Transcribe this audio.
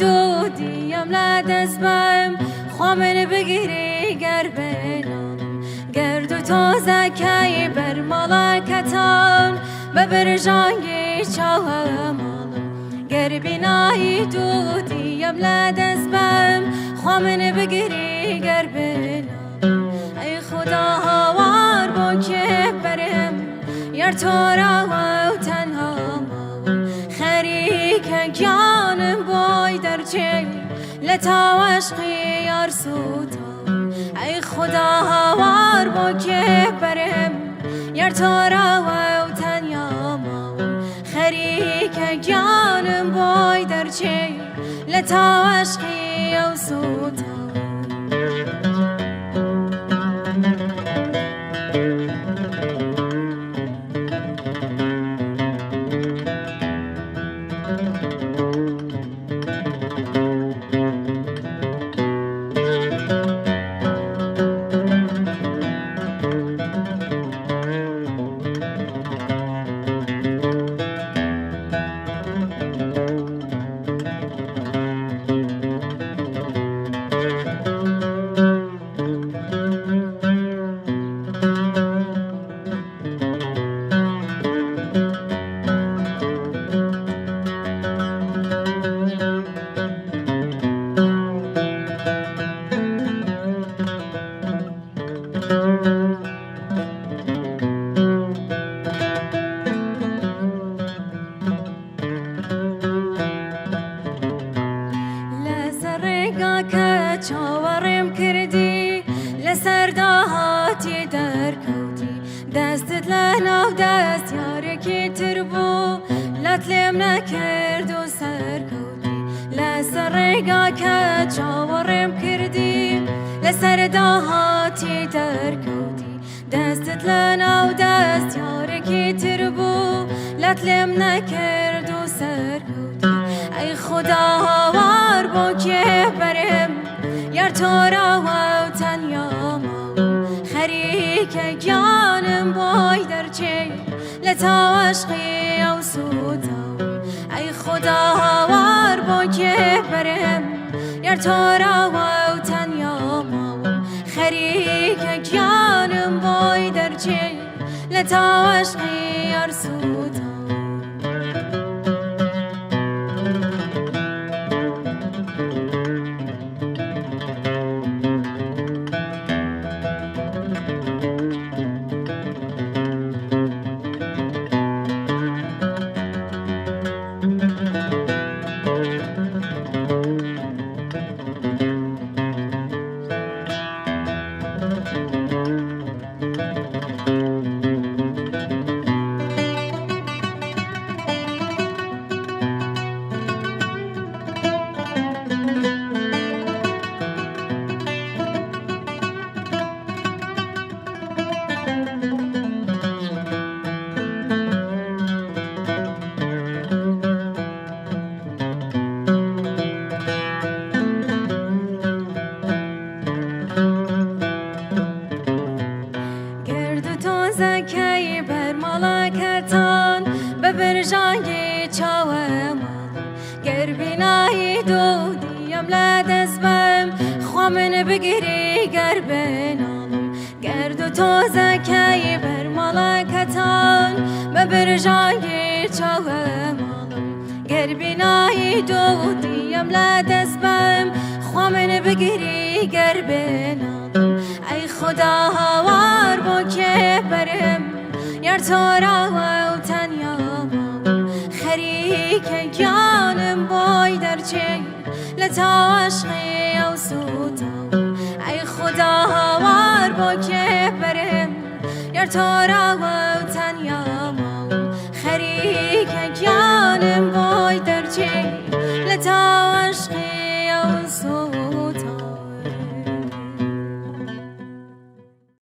دودیم لدست بم خوامن بگیری گر بینم گرد و تازه کی بر ملاکتان ببر جانگی چاهم گر بینایی دودیم لدست بم خوامن بگیری گر بینم ای خدا هوار با که برم یار تو را و تنها خریک جانم بای در چه لتا و عشقی یار سوتا ای خدا هوار با که برم یار تو را و تنها خریک جانم بای در چه لتا و عشقی یار سوتا چاورم کردی لسر دهاتی در کوتی دستت لناو دست یارکی تربو لطلم نکرد و سر کوتی لسر رگا که چاورم کردی لسر دهاتی در کوتی دستت لناو دست یارکی تربو لطلم نکرد و سر کوتی ای خدا هوار با که برم یار تو را و تنیا خریک جانم بای در چه لتا و عشقی و سوتا ای خدا هوار با که برم یار تو را و تنیا خریک جانم بای در چه لتا و عشقی یار سوتا زکی بر ملاکتان ببر جانگی چاوم گر بینایی دودیم لدست بم خوامن بگیری گر بینم گرد و تو زکی بر ملاکتان ببر جانگی چاوم گر بینایی دودیم لدست بم خوامن بگیری گر بینم ای خدا هوار با که برم یار تو را و تنیا خریک جانم بای در چه لتا و عشقی و سوتا ای خدا هوار با که برم یار تو را و تنیا خریک جانم بای در چه لتا و عشقی